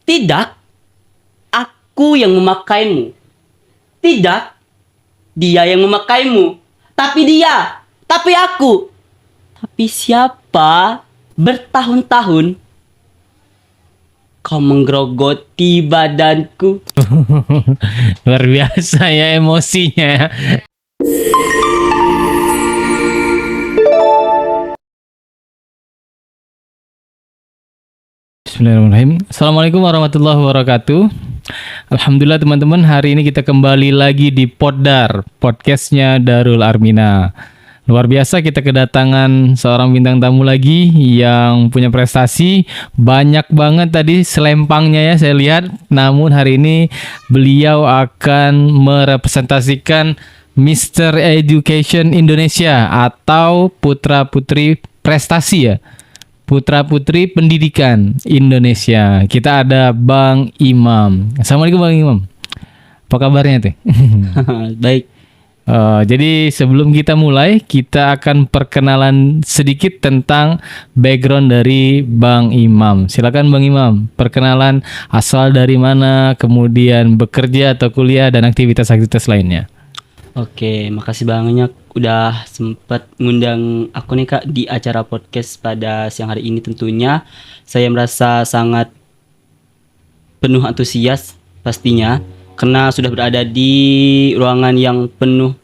Tidak, aku yang memakaimu. Tidak, dia yang memakaimu. Tapi aku. Tapi siapa? Bertahun-tahun kau menggerogoti badanku. Luar biasa ya emosinya. Bismillahirrahmanirrahim. Assalamualaikum warahmatullahi wabarakatuh. Alhamdulillah teman-teman, hari ini kita kembali lagi di Poddar, podcastnya Darul Armina. Luar biasa, kita kedatangan seorang bintang tamu lagi yang punya prestasi banyak banget tadi selempangnya ya saya lihat. Namun hari ini beliau akan merepresentasikan Mr. Education Indonesia atau Putra Putri Prestasi ya. Putra Putri Pendidikan Indonesia. Kita ada Bang Imam. Assalamualaikum Bang Imam. Apa kabarnya teh? Baik. Jadi sebelum kita mulai, kita akan perkenalan sedikit tentang background dari Bang Imam. Silakan Bang Imam, perkenalan asal dari mana, kemudian bekerja atau kuliah dan aktivitas-aktivitas lainnya. Oke, makasih banyak udah sempat ngundang aku nih Kak di acara podcast pada siang hari ini tentunya. Saya merasa sangat penuh antusias pastinya karena sudah berada di ruangan yang penuh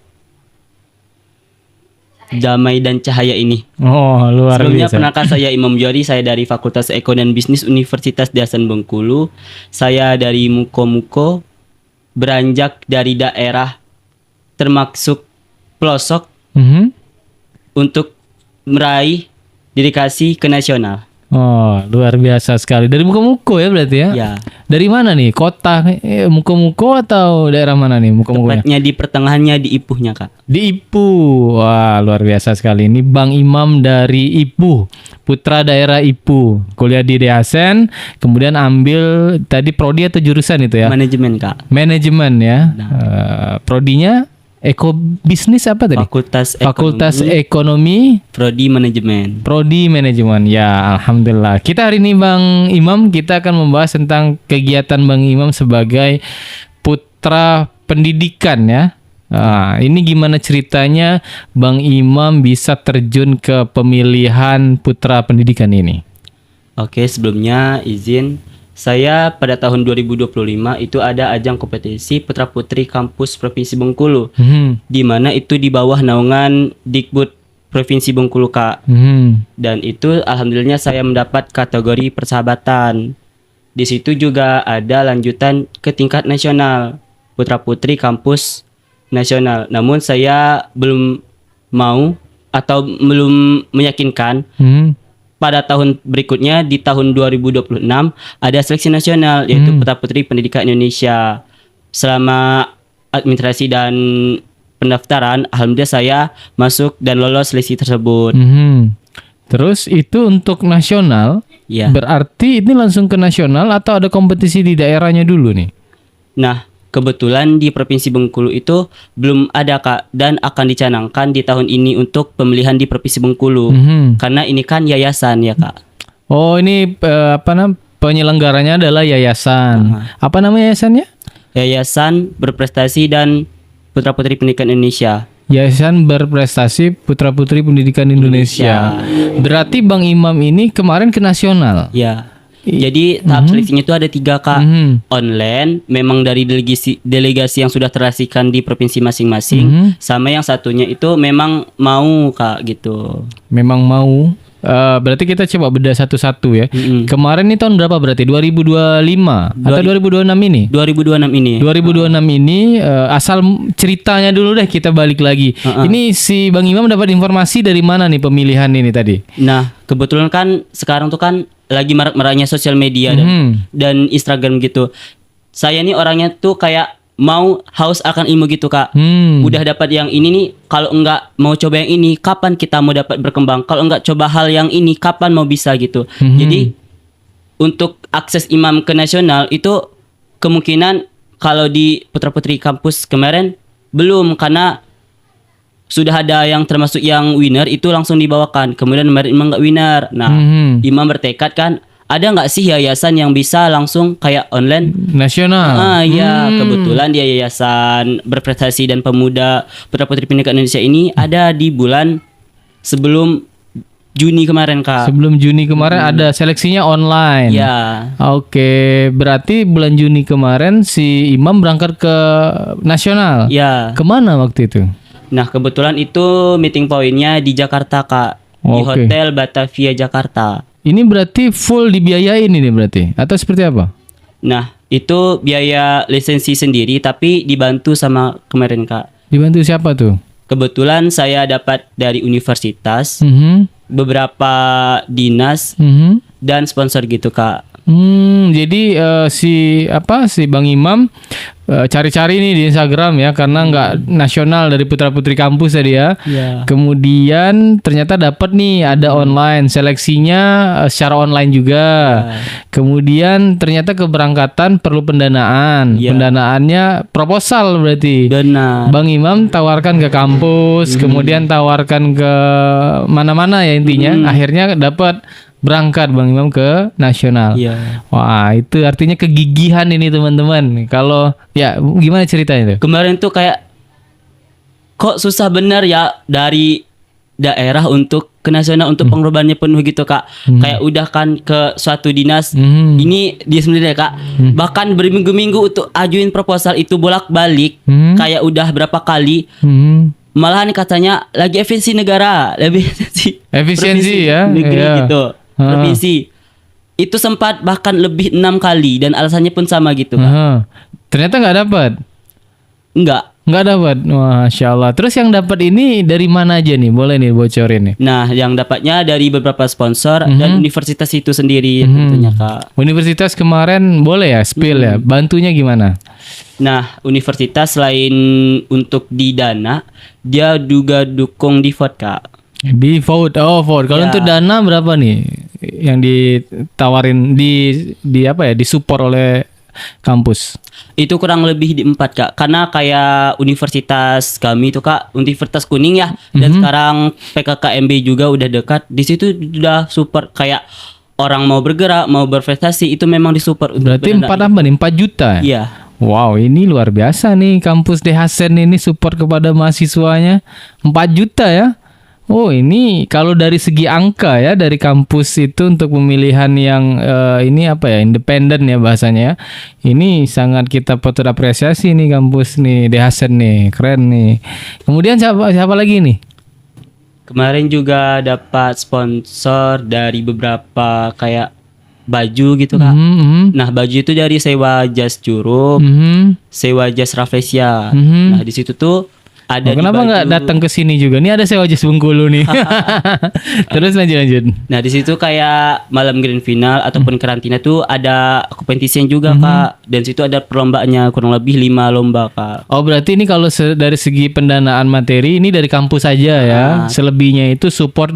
damai dan cahaya ini. Oh, luar Sebelumnya biasa. perkenalkan saya Imam Jori, saya dari Fakultas Ekonomi dan Bisnis Universitas Dasan Bengkulu. Saya dari Muko-Muko, beranjak dari daerah termasuk pelosok untuk meraih dedikasi ke nasional. Oh, luar biasa sekali. Dari Muko-Muko ya berarti ya? Ya, Dari mana nih? Kota Muko-Muko atau daerah mana nih Muko-Mukonya? tepatnya di pertengahannya di Ipuhnya Kak. Di Ipuh. Wah, luar biasa sekali. Ini Bang Imam dari Ipuh, putra daerah Ipuh. Kuliah di Dasen, kemudian ambil tadi prodi atau jurusan itu ya? Manajemen Kak. Manajemen ya. Nah. Prodinya bisnis apa tadi? Fakultas Ekonomi, Prodi Manajemen. Prodi Manajemen. Ya, alhamdulillah. Kita hari ini Bang Imam, kita akan membahas tentang kegiatan Bang Imam sebagai putra pendidikan ya. Nah, ini gimana ceritanya Bang Imam bisa terjun ke pemilihan putra pendidikan ini? Oke, sebelumnya izin saya pada tahun 2025 itu ada ajang kompetisi Putra Putri Kampus Provinsi Bengkulu. Di mana itu di bawah naungan Dikbud Provinsi Bengkulu Kak. Dan itu alhamdulillah saya mendapat kategori persahabatan. Di situ juga ada lanjutan ke tingkat nasional, Putra Putri Kampus Nasional. Namun saya belum mau atau belum meyakinkan. Pada tahun berikutnya di tahun 2026 ada seleksi nasional yaitu Putra Putri Pendidikan Indonesia. Selama administrasi dan pendaftaran, alhamdulillah saya masuk dan lolos seleksi tersebut. Terus itu untuk nasional, Ya. berarti ini langsung ke nasional atau ada kompetisi di daerahnya dulu nih? Nah, kebetulan di Provinsi Bengkulu itu belum ada Kak dan akan dicanangkan di tahun ini untuk pemilihan di Provinsi Bengkulu. Karena ini kan yayasan ya Kak. Oh, ini penyelenggaranya adalah yayasan. Apa nama yayasannya? Yayasan Berprestasi dan Putra Putri Pendidikan Indonesia. Yayasan Berprestasi Putra Putri Pendidikan Indonesia. Berarti Bang Imam ini kemarin ke nasional. Ya. Jadi tahap seleksinya itu ada 3 Kak. Online, memang dari delegasi yang sudah terasikan di provinsi masing-masing. Sama yang satunya itu memang mau Kak gitu. Memang mau. Berarti kita coba bedah satu-satu ya. Kemarin ini tahun berapa berarti? 2025 atau 2026 ini? 2026 ini. 2026 ini asal ceritanya dulu deh, kita balik lagi. Ini si Bang Imam dapat informasi dari mana nih pemilihan ini tadi? Nah, kebetulan kan sekarang tuh kan lagi marak-maraknya sosial media dan Instagram gitu. Saya nih orangnya tuh kayak mau haus akan ilmu gitu Kak. Udah dapat yang ini nih, kalau enggak mau coba yang ini, kapan kita mau dapat berkembang? Kalau enggak coba hal yang ini, kapan mau bisa gitu. Jadi untuk akses imam ke nasional itu kemungkinan kalau di Putra Putri kampus kemarin belum, karena sudah ada yang termasuk yang winner itu langsung dibawakan. Kemudian kemarin Imam nggak winner. Nah, Imam bertekad kan ada nggak sih yayasan yang bisa langsung kayak online? Nasional. Ya, kebetulan dia Yayasan Berprestasi dan Pemuda Putra Putri Pendidikan Indonesia ini ada di bulan sebelum Juni kemarin, Kak. Sebelum Juni kemarin ada seleksinya online. Ya. Oke, berarti bulan Juni kemarin si Imam berangkat ke nasional. Ya. Kemana waktu itu? Nah, kebetulan itu meeting pointnya di Jakarta, Kak. Di Oke. Hotel Batavia Jakarta. Ini berarti full dibiayain ini berarti atau seperti apa? Nah, itu biaya lisensi sendiri tapi dibantu sama kemarin, Kak. Dibantu siapa tuh? Kebetulan saya dapat dari universitas, Mhm. beberapa dinas Mhm. dan sponsor gitu, Kak. Jadi si Bang Imam cari-cari nih di Instagram ya karena nggak nasional dari putra-putri kampus tadi ya. Iya. Kemudian ternyata dapat nih ada online seleksinya secara online juga. Kemudian ternyata keberangkatan perlu pendanaan. Iya. Pendanaannya proposal berarti. Benar. Bang Imam tawarkan ke kampus, kemudian tawarkan ke mana-mana ya intinya. Akhirnya dapat berangkat Bang Imam ke nasional. Iya. Wah, itu artinya kegigihan ini teman-teman. Kalau ya gimana ceritanya tuh? Kemarin tuh kayak kok susah bener ya dari daerah untuk ke nasional untuk pengorbanannya penuh gitu, Kak. Kayak udah kan ke suatu dinas. Ini dia sendiri ya, Kak. Bahkan berminggu-minggu untuk ajuin proposal itu bolak-balik. Kayak udah berapa kali. Malahan katanya lagi efisiensi negara, lebih Efisiensi ya, negeri iya. gitu. Provinsi. Itu sempat bahkan lebih 6 kali dan alasannya pun sama gitu, Kak. Aha. Ternyata nggak dapat. Nggak dapat. Masya Allah. Terus yang dapat ini dari mana aja nih? Boleh nih bocorin nih. Nah, yang dapatnya dari beberapa sponsor dan universitas itu sendiri tentunya, Kak. Universitas kemarin boleh ya spill ya. Bantunya gimana? Nah, universitas selain untuk di dana, dia juga dukung di vote, Kak. Di vote. Oh, vote. Kalau Ya. untuk dana berapa nih yang ditawarin di apa ya? Disupport oleh kampus? Itu kurang lebih di 4, Kak. Karena kayak universitas kami itu, Kak, Universitas Kuning ya. Dan sekarang PKKMB juga udah dekat. Di situ udah super kayak orang mau bergerak, mau berprestasi itu memang disupport. untuk Berarti pendanaan. 4 apa nih? 4 juta ya? Iya. Wow, ini luar biasa nih kampus Dehasen ini support kepada mahasiswanya 4 juta ya. Oh, ini kalau dari segi angka ya dari kampus itu untuk pemilihan yang ini apa ya independen ya bahasanya ya. Ini sangat kita patut apresiasi nih kampus nih Dehasen nih, keren nih. Kemudian siapa lagi nih? Kemarin juga dapat sponsor dari beberapa kayak baju gitu, Kak. Nah, baju itu dari Sewa Jas Curup, Sewa Jas Rafflesia. Nah, di situ tuh ada di Kenapa nggak baju- datang ke sini juga? Ini ada Sewa Jas Bengkulu nih. Terus lanjut. Nah, di situ kayak malam grand final ataupun karantina tuh ada kompetisian juga, Kak. Dan situ ada perlombaannya kurang lebih 5 lomba, Kak. Oh, berarti ini kalau dari segi pendanaan materi ini dari kampus saja ya. Selebihnya itu support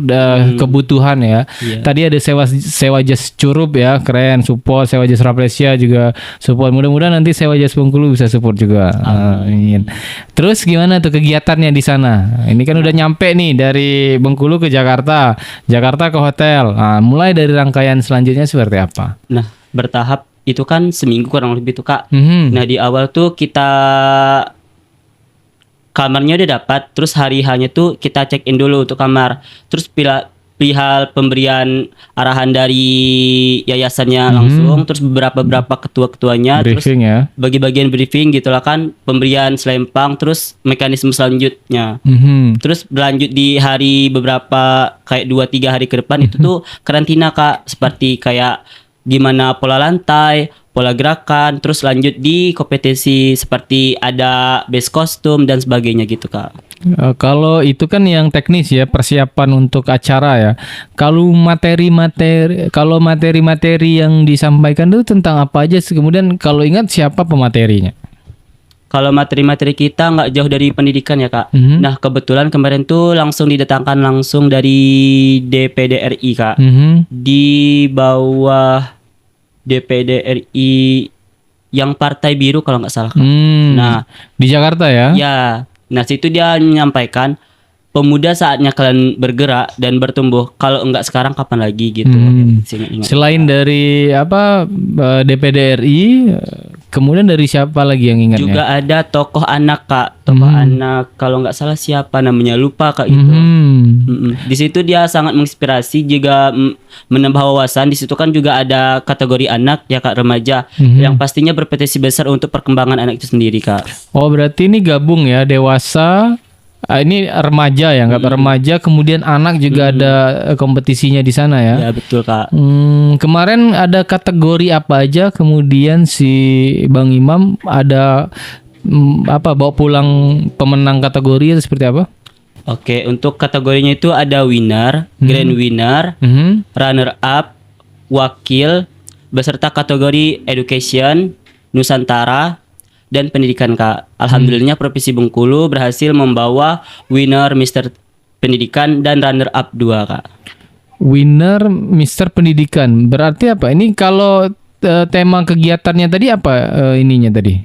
kebutuhan ya. Iya. Tadi ada sewa jas Curup ya, keren support. Sewa jas Rafflesia juga support. Mudah-mudahan nanti Sewa Jas Bengkulu bisa support juga. Amin. Terus gimana tuh kegiatannya di sana? Ini kan udah nyampe nih dari Bengkulu ke Jakarta, Jakarta ke hotel. Nah, mulai dari rangkaian selanjutnya seperti apa? Nah, bertahap itu kan seminggu kurang lebih tuh, Kak. Mhm. Nah, di awal tuh kita kamarnya udah dapat, terus hari hanya tuh kita check in dulu untuk kamar. Terus perihal pemberian arahan dari yayasannya langsung, terus beberapa ketua-ketuanya, terus Briefing ya. bagi bagian briefing gitulah kan, pemberian selempang, terus mekanisme selanjutnya. Mhm. Terus berlanjut di hari beberapa kayak 2-3 hari ke depan itu tuh karantina, Kak, seperti kayak gimana pola lantai, pola gerakan, terus lanjut di kompetisi seperti ada base kostum dan sebagainya gitu, Kak. Kalau itu kan yang teknis ya persiapan untuk acara ya. Kalau materi-materi yang disampaikan itu tentang apa aja? Kemudian kalau ingat siapa pematerinya? Kalau materi-materi kita nggak jauh dari pendidikan ya, Kak. Nah, kebetulan kemarin tuh langsung didatangkan langsung dari DPD RI, Kak. Di bawah DPD RI yang Partai Biru kalau nggak salah, Kak. Nah, Di Jakarta ya? ya, nah situ dia menyampaikan pemuda saatnya kalian bergerak dan bertumbuh. Kalau enggak sekarang kapan lagi gitu. Ingat. Selain dari DPD RI, kemudian dari siapa lagi yang ingatnya? Juga ada tokoh anak Kak, tokoh anak kalau nggak salah siapa namanya lupa Kak gitu. Di situ dia sangat menginspirasi juga menambah wawasan. Di situ kan juga ada kategori anak ya Kak, remaja yang pastinya berpotensi besar untuk perkembangan anak itu sendiri Kak. Oh berarti ini gabung ya, dewasa. Ini remaja ya, nggak remaja, kemudian anak juga ada kompetisinya di sana ya. Ya betul Kak. Kemarin ada kategori apa aja, kemudian si Bang Imam ada bawa pulang pemenang kategori itu seperti apa? Oke, untuk kategorinya itu ada winner, grand winner, runner up, wakil, beserta kategori education, Nusantara, dan pendidikan Kak. Alhamdulillahnya Provinsi Bengkulu berhasil membawa winner Mister Pendidikan dan runner up 2 Kak. Winner Mister Pendidikan. Berarti apa? Ini kalau tema kegiatannya tadi apa ininya tadi?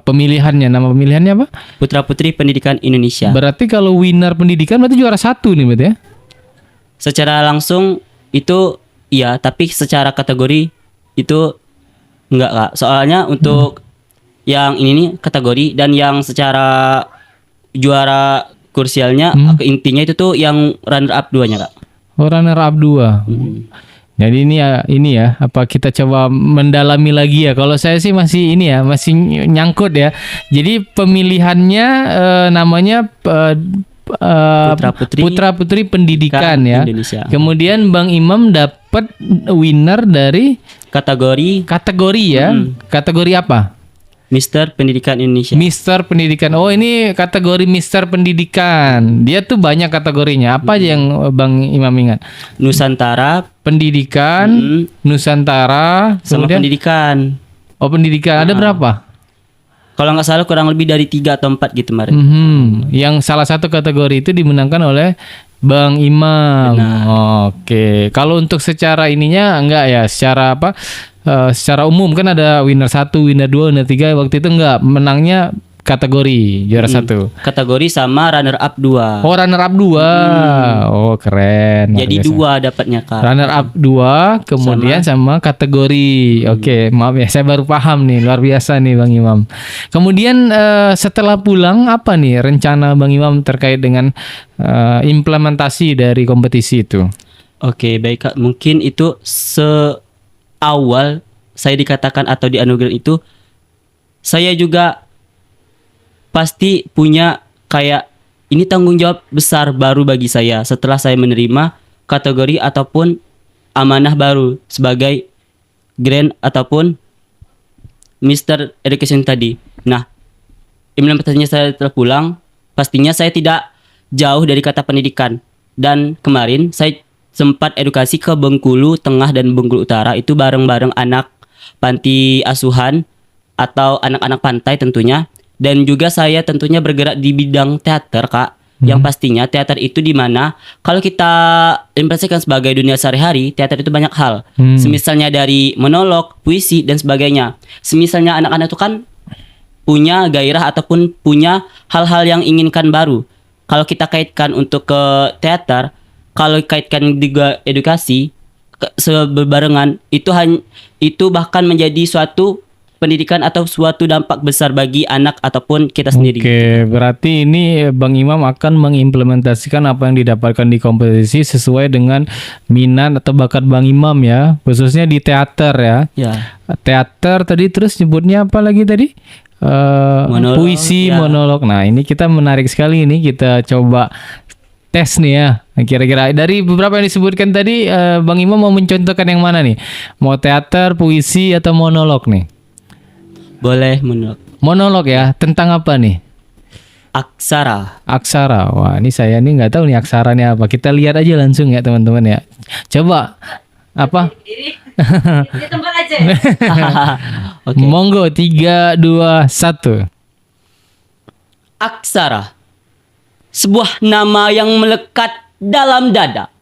Pemilihannya, nama pemilihannya apa? Putra Putri Pendidikan Indonesia. Berarti kalau winner pendidikan berarti juara 1 nih berarti ya? Secara langsung itu iya, tapi secara kategori itu enggak Kak. Soalnya untuk yang ini nih kategori dan yang secara juara kursialnya intinya itu tuh yang runner up 2-nya Kak. Oh, runner up 2. Jadi ini ya apa kita coba mendalami lagi ya. Kalau saya sih masih ini ya, masih nyangkut ya. Jadi pemilihannya namanya Putra Putri Pendidikan ya. Indonesia. Kemudian Bang Imam dapat winner dari kategori ya. Kategori apa? Mister Pendidikan Indonesia. Mister Pendidikan. Oh, ini kategori Mister Pendidikan. Dia tuh banyak kategorinya. Apa aja yang Bang Imam ingat? Nusantara, Pendidikan, Nusantara, sama kemudian pendidikan. Oh, pendidikan. Ada berapa? Kalau nggak salah kurang lebih dari 3 atau 4 gitu kemarin. Yang salah satu kategori itu dimenangkan oleh Bang Imam. Oke. Kalau untuk secara ininya enggak ya, secara apa? Secara umum kan ada winner 1, winner 2, winner 3. Waktu itu enggak, menangnya kategori juara 1. Kategori sama runner up 2. Oh, runner up 2. Oh, keren. Jadi 2 dapatnya Kak. Runner up 2 kemudian sama kategori. Oke, maaf ya, saya baru paham nih. Luar biasa nih Bang Imam. Kemudian setelah pulang apa nih rencana Bang Imam terkait dengan implementasi dari kompetisi itu? Oke, baik Kak. Mungkin itu awal saya dikatakan atau dianugerahi itu, saya juga pasti punya kayak ini tanggung jawab besar baru bagi saya setelah saya menerima kategori ataupun amanah baru sebagai Grand ataupun Mister Education tadi. Nah, implementasinya saya telah pulang, pastinya saya tidak jauh dari kata pendidikan. Dan kemarin saya sempat edukasi ke Bengkulu Tengah dan Bengkulu Utara itu bareng-bareng anak panti asuhan atau anak-anak pantai tentunya. Dan juga saya tentunya bergerak di bidang teater Kak. Yang pastinya teater itu di mana kalau kita implementasikan sebagai dunia sehari-hari, teater itu banyak hal. Semisalnya dari monolog, puisi dan sebagainya. Semisalnya anak-anak itu kan punya gairah ataupun punya hal-hal yang inginkan baru. Kalau kita kaitkan untuk ke teater, kalau kaitkan juga edukasi seberbarengan itu bahkan menjadi suatu pendidikan atau suatu dampak besar bagi anak ataupun kita sendiri. Oke, berarti ini Bang Imam akan mengimplementasikan apa yang didapatkan di kompetisi sesuai dengan minat atau bakat Bang Imam ya, khususnya di teater ya. Ya. Teater tadi terus nyebutnya apa lagi tadi? Monolog, puisi, ya. monolog. Nah, ini kita menarik sekali ini kita coba tes nih ya. Kira-kira dari beberapa yang disebutkan tadi Bang Imam mau mencontohkan yang mana nih? Mau teater, puisi atau monolog nih? Boleh monolog. Monolog ya, tentang apa nih? Aksara. Aksara. Wah, ini saya nih nggak tahu nih aksaranya apa. Kita lihat aja langsung ya teman-teman ya. Coba apa? Di tempat aja. Oke. Monggo 3, 2, 1. Aksara. Sebuah nama yang melekat dalam dada.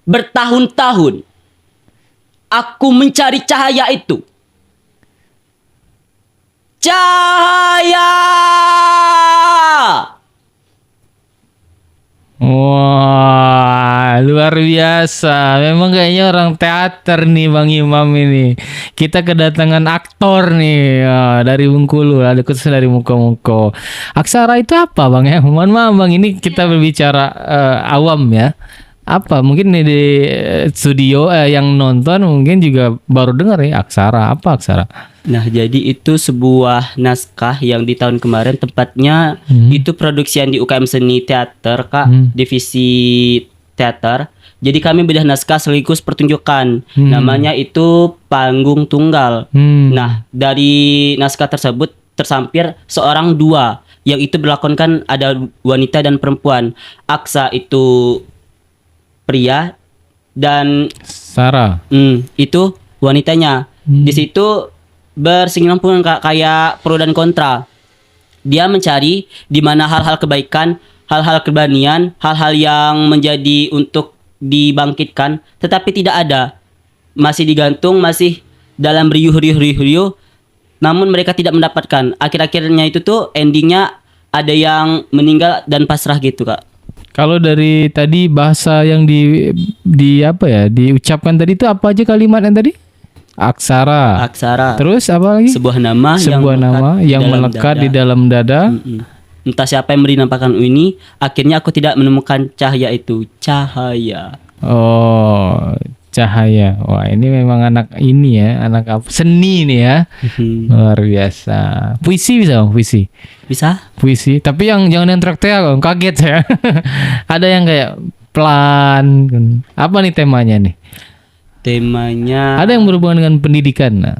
Bertahun-tahun aku mencari cahaya itu. Cahaya! Wah, luar biasa. Memang kayaknya orang teater nih Bang Imam ini. Kita kedatangan aktor nih dari Bengkulu, ada khusus dari Muko-Muko. Aksara itu apa Bang ya? Mohon maaf Bang, ini kita berbicara awam ya. Apa mungkin nih di studio yang nonton mungkin juga baru dengar ya aksara. Apa aksara? Nah, jadi itu sebuah naskah yang di tahun kemarin tepatnya itu produksian di UKM Seni Teater, Kak, divisi teater. Jadi kami bedah naskah sekaligus pertunjukan. Namanya itu Panggung Tunggal. Nah, dari naskah tersebut tersampir seorang dua yang itu berlakonkan ada wanita dan perempuan. Aksa itu pria dan Sarah. itu wanitanya. Di situ bersinggungan Kak, kayak pro dan kontra. Dia mencari di mana hal-hal kebaikan, hal-hal keberanian, hal-hal yang menjadi untuk dibangkitkan, tetapi tidak ada. Masih digantung, masih dalam riuh. Namun mereka tidak mendapatkan. Akhir-akhirnya itu tuh endingnya ada yang meninggal dan pasrah gitu, Kak. Kalau dari tadi bahasa yang di apa ya, diucapkan tadi itu apa aja kalimatnya tadi? Aksara. Terus apa lagi? Sebuah nama yang melekat di dalam dada. Entah siapa yang menampakkan ini, akhirnya aku tidak menemukan cahaya itu. Cahaya. Oh, cahaya. Wah, ini memang anak ini ya, anak apa? Seni nih ya. Luar biasa. Puisi bisa, Bang? Puisi. Bisa? Puisi, tapi yang jangan yang teriak-teriak, kaget ya. Ada yang kayak pelan. Apa nih temanya nih? Temanya ada yang berhubungan dengan pendidikan. Nah,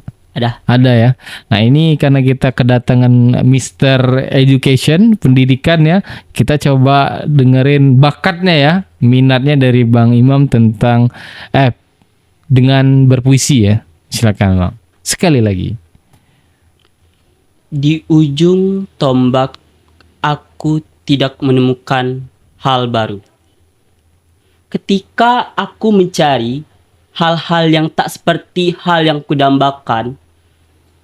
ada ya. Nah, ini karena kita kedatangan Mr. Education, pendidikan ya. Kita coba dengerin bakatnya ya, minatnya dari Bang Imam tentang dengan berpuisi ya. Silakan Bang. Sekali lagi. Di ujung tombak aku tidak menemukan hal baru. Ketika aku mencari hal-hal yang tak seperti hal yang kudambakan,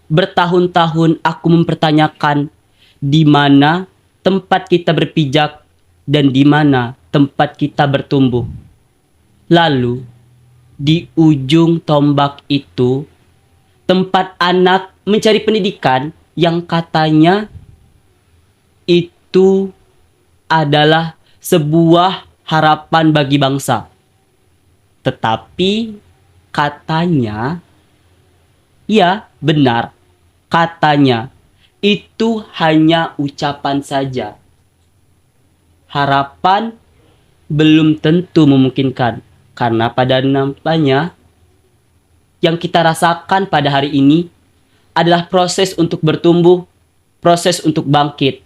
bertahun-tahun aku mempertanyakan di mana tempat kita berpijak dan di mana tempat kita bertumbuh. Lalu, di ujung tombak itu, tempat anak mencari pendidikan yang katanya itu adalah sebuah harapan bagi bangsa. Tetapi katanya, ya benar, katanya itu hanya ucapan saja. Harapan belum tentu memungkinkan, karena pada nampaknya yang kita rasakan pada hari ini adalah proses untuk bertumbuh, proses untuk bangkit.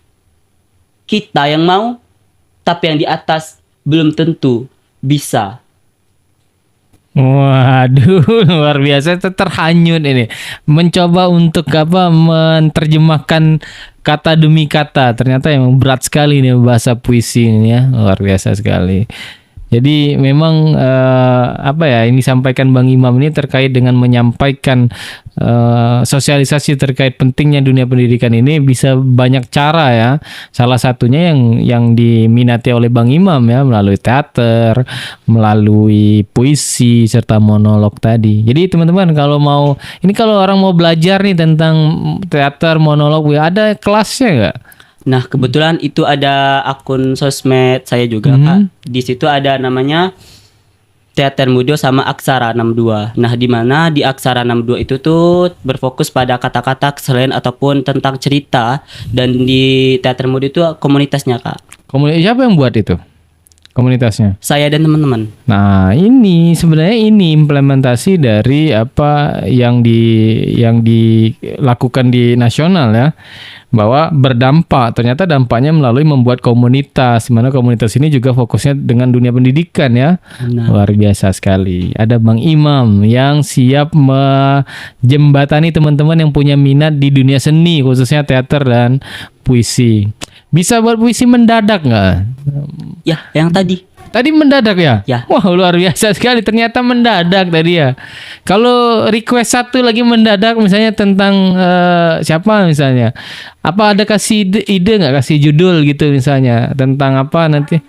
Kita yang mau, tapi yang di atas belum tentu bisa. Waduh, luar biasa, terhanyut ini. Mencoba untuk menerjemahkan kata demi kata. Ternyata yang berat sekali nih bahasa puisi ini ya. Luar biasa sekali. Jadi memang ini disampaikan Bang Imam ini terkait dengan menyampaikan sosialisasi terkait pentingnya dunia pendidikan ini bisa banyak cara ya. Salah satunya yang diminati oleh Bang Imam ya, melalui teater, melalui puisi serta monolog tadi. Jadi teman-teman kalau orang mau belajar nih tentang teater, monolog, ada kelasnya nggak? Nah, kebetulan itu ada akun sosmed saya juga, Kak. Di situ ada namanya Teater Mudo sama Aksara 62. Nah, di mana di Aksara 62 itu tuh berfokus pada kata-kata kesalahan ataupun tentang cerita, dan di Teater Mudo itu komunitasnya, Kak. Siapa yang buat itu? Komunitasnya? Saya dan teman-teman. Nah, ini sebenarnya implementasi dari apa yang dilakukan di nasional ya. Bahwa berdampak, ternyata dampaknya melalui membuat komunitas, di mana komunitas ini juga fokusnya dengan dunia pendidikan ya. Luar biasa sekali. Ada Bang Imam yang siap menjembatani teman-teman yang punya minat di dunia seni, khususnya teater dan puisi. Bisa buat puisi mendadak nggak? Ya, yang tadi. Tadi mendadak ya? Ya. Wah, luar biasa sekali. Ternyata mendadak tadi ya. Kalau request satu lagi mendadak misalnya tentang siapa misalnya. Apa ada kasih ide nggak? Kasih judul gitu misalnya. Tentang apa nanti?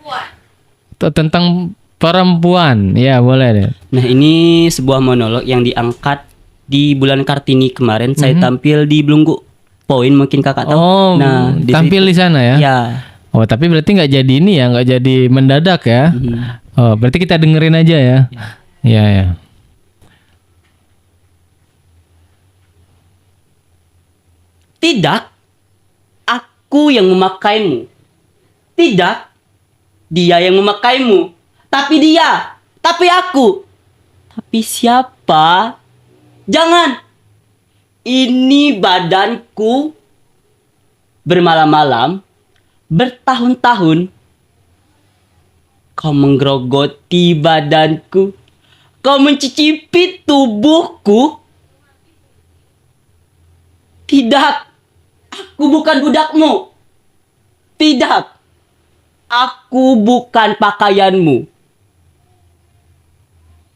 tentang perempuan. Ya, boleh deh. Nah, ini sebuah monolog yang diangkat di bulan Kartini kemarin. Saya tampil di Belunggu Poin, mungkin kakak tahu. Oh, Nah, tampil di sana ya? Ya. Oh, tapi berarti nggak jadi ini ya, nggak jadi mendadak ya? Oh, berarti kita dengerin aja ya? Iya, ya. Tidak, aku yang memakaimu. Tidak, dia yang memakaimu. Tapi dia, tapi aku. Tapi siapa? Jangan. Ini badanku bermalam-malam, bertahun-tahun. Kau menggerogoti badanku. Kau mencicipi tubuhku. Tidak, aku bukan budakmu. Tidak, aku bukan pakaianmu.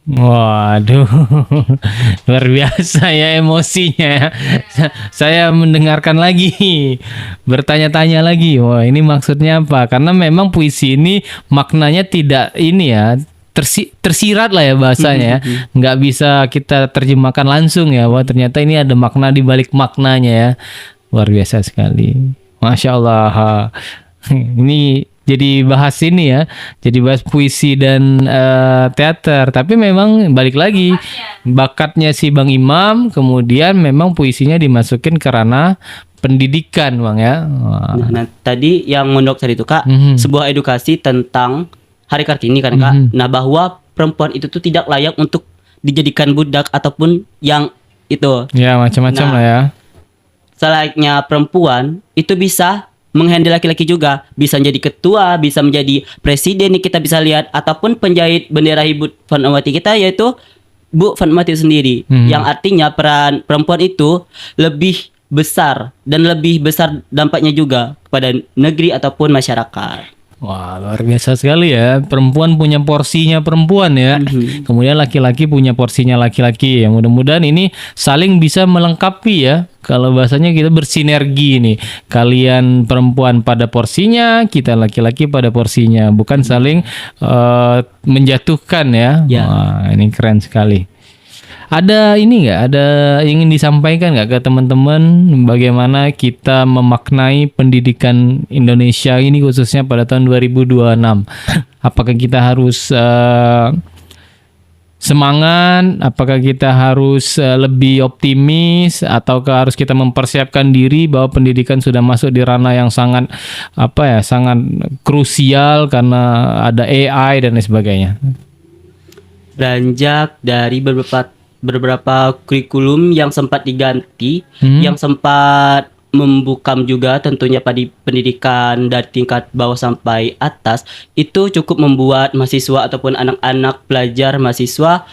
Waduh, luar biasa ya emosinya ya. Saya mendengarkan lagi, bertanya-tanya lagi. Wah, ini maksudnya apa? Karena memang puisi ini maknanya tidak ini ya, tersirat lah ya bahasanya ya. Nggak bisa kita terjemahkan langsung ya. Wah, ternyata ini ada makna di balik maknanya ya. Luar biasa sekali. Masya Allah. Ini jadi bahas ini ya, jadi bahas puisi dan teater. Tapi memang balik lagi bakatnya si Bang Imam, kemudian memang puisinya dimasukin ke ranah pendidikan, Bang ya. Nah, tadi yang mondok tadi itu Kak, sebuah edukasi tentang Hari Kartini kan Kak. Nah, bahwa perempuan itu tuh tidak layak untuk dijadikan budak ataupun yang itu. Ya, macam-macam lah ya. Selayaknya perempuan itu bisa menghandle laki-laki juga, bisa menjadi ketua, bisa menjadi presiden nih kita bisa lihat, ataupun penjahit bendera Ibu Fatmawati kita yaitu Bu Fatmawati sendiri, yang artinya peran perempuan itu lebih besar dan lebih besar dampaknya juga kepada negeri ataupun masyarakat. Wah, luar biasa sekali ya. Perempuan punya porsinya perempuan ya. Kemudian laki-laki punya porsinya laki-laki. Ya, mudah-mudahan ini saling bisa melengkapi ya. Kalau bahasanya kita bersinergi nih. Kalian perempuan pada porsinya, kita laki-laki pada porsinya. Bukan saling menjatuhkan ya. Wah, ini keren sekali. Ada ini nggak? Ada ingin disampaikan nggak ke teman-teman bagaimana kita memaknai pendidikan Indonesia ini khususnya pada tahun 2026? Apakah kita harus semangat? Apakah kita harus lebih optimis? Ataukah harus kita mempersiapkan diri bahwa pendidikan sudah masuk di ranah yang sangat sangat krusial karena ada AI dan lain sebagainya? Beranjak dari beberapa kurikulum yang sempat diganti, yang sempat membukam juga tentunya pada pendidikan dari tingkat bawah sampai atas, itu cukup membuat mahasiswa ataupun anak-anak pelajar mahasiswa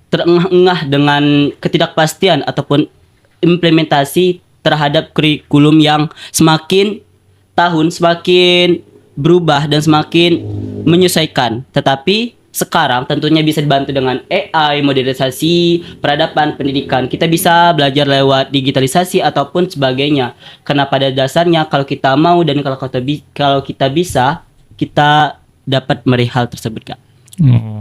terengah-engah dengan ketidakpastian ataupun implementasi terhadap kurikulum yang semakin tahun semakin berubah dan semakin menyesuaikan. Tetapi sekarang tentunya bisa dibantu dengan AI, modernisasi, peradaban, pendidikan. Kita bisa belajar lewat digitalisasi ataupun sebagainya. Karena pada dasarnya kalau kita mau dan kalau kita bisa, kita dapat meraih hal tersebut, Kak.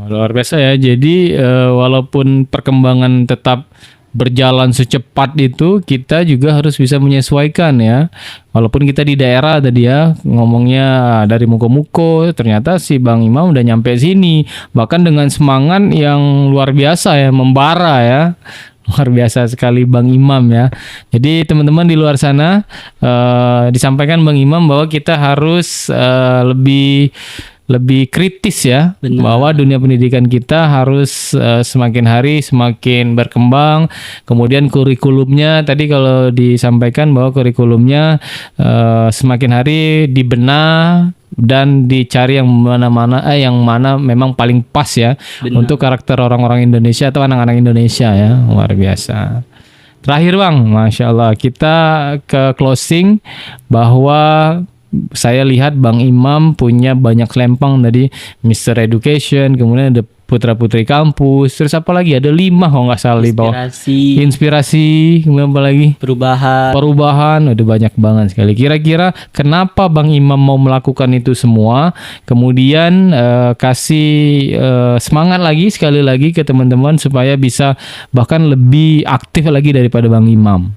Luar biasa ya. Jadi walaupun perkembangan tetap berjalan secepat itu, kita juga harus bisa menyesuaikan ya. Walaupun kita di daerah tadi ya ngomongnya dari muko-muko, ternyata si Bang Imam udah nyampe sini, bahkan dengan semangat yang luar biasa ya, membara ya. Luar biasa sekali Bang Imam ya. Jadi teman-teman di luar sana disampaikan Bang Imam bahwa kita harus lebih kritis ya. Benar. Bahwa dunia pendidikan kita harus semakin hari semakin berkembang. Kemudian kurikulumnya tadi kalau disampaikan bahwa kurikulumnya semakin hari dibenah dan dicari yang mana memang paling pas ya. Benar. Untuk karakter orang-orang Indonesia atau anak-anak Indonesia ya. Luar biasa. Terakhir Bang, Masya Allah, kita ke closing bahwa saya lihat Bang Imam punya banyak lempang tadi, Mr. Education, kemudian ada putra-putri kampus, terus apa lagi? Ada 5 kalau nggak salah di bawah. Inspirasi, kemudian apa lagi? Perubahan, udah banyak banget sekali. Kira-kira kenapa Bang Imam mau melakukan itu semua? Kemudian kasih semangat lagi sekali lagi ke teman-teman supaya bisa bahkan lebih aktif lagi daripada Bang Imam.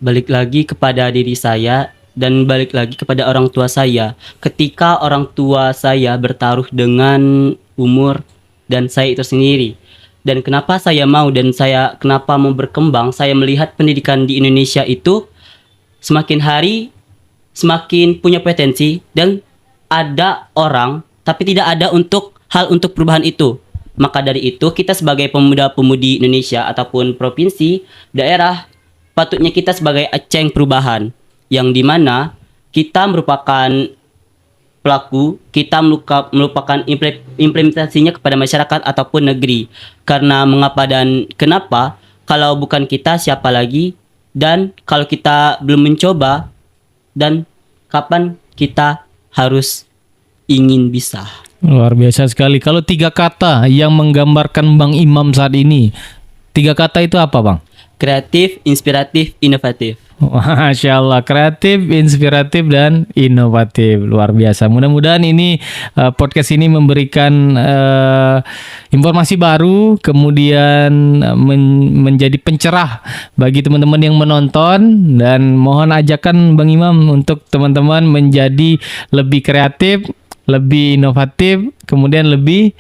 Balik lagi kepada diri saya dan balik lagi kepada orang tua saya. Ketika orang tua saya bertaruh dengan umur dan saya itu sendiri. Dan kenapa saya mau dan saya kenapa mau berkembang, saya melihat pendidikan di Indonesia itu semakin hari semakin punya potensi dan ada orang tapi tidak ada untuk perubahan itu. Maka dari itu kita sebagai pemuda-pemudi Indonesia ataupun provinsi, daerah, patutnya kita sebagai aceng perubahan yang dimana kita merupakan pelaku, kita melupakan implementasinya kepada masyarakat ataupun negeri. Karena mengapa dan kenapa, kalau bukan kita siapa lagi, dan kalau kita belum mencoba, dan kapan kita harus ingin bisa. Luar biasa sekali. Kalau 3 kata yang menggambarkan Bang Imam saat ini, 3 kata itu apa Bang? Kreatif, inspiratif, inovatif. Masya Allah, kreatif, inspiratif, dan inovatif. Luar biasa. Mudah-mudahan ini podcast ini memberikan informasi baru, kemudian menjadi pencerah bagi teman-teman yang menonton. Dan mohon ajakan Bang Imam untuk teman-teman menjadi lebih kreatif, lebih inovatif, kemudian lebih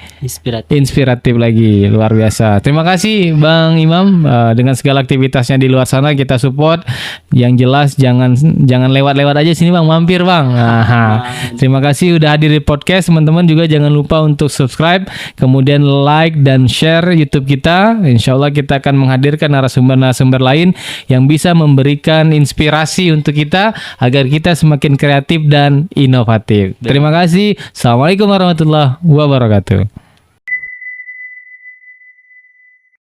inspiratif lagi. Luar biasa. Terima kasih Bang Imam, dengan segala aktivitasnya di luar sana kita support. Yang jelas jangan lewat-lewat aja sini Bang, mampir Bang. Terima kasih udah hadir di podcast. Teman-teman juga jangan lupa untuk subscribe, kemudian like dan share YouTube kita. Insyaallah kita akan menghadirkan narasumber-narasumber lain yang bisa memberikan inspirasi untuk kita agar kita semakin kreatif dan inovatif. Terima kasih. Assalamualaikum warahmatullahi wabarakatuh.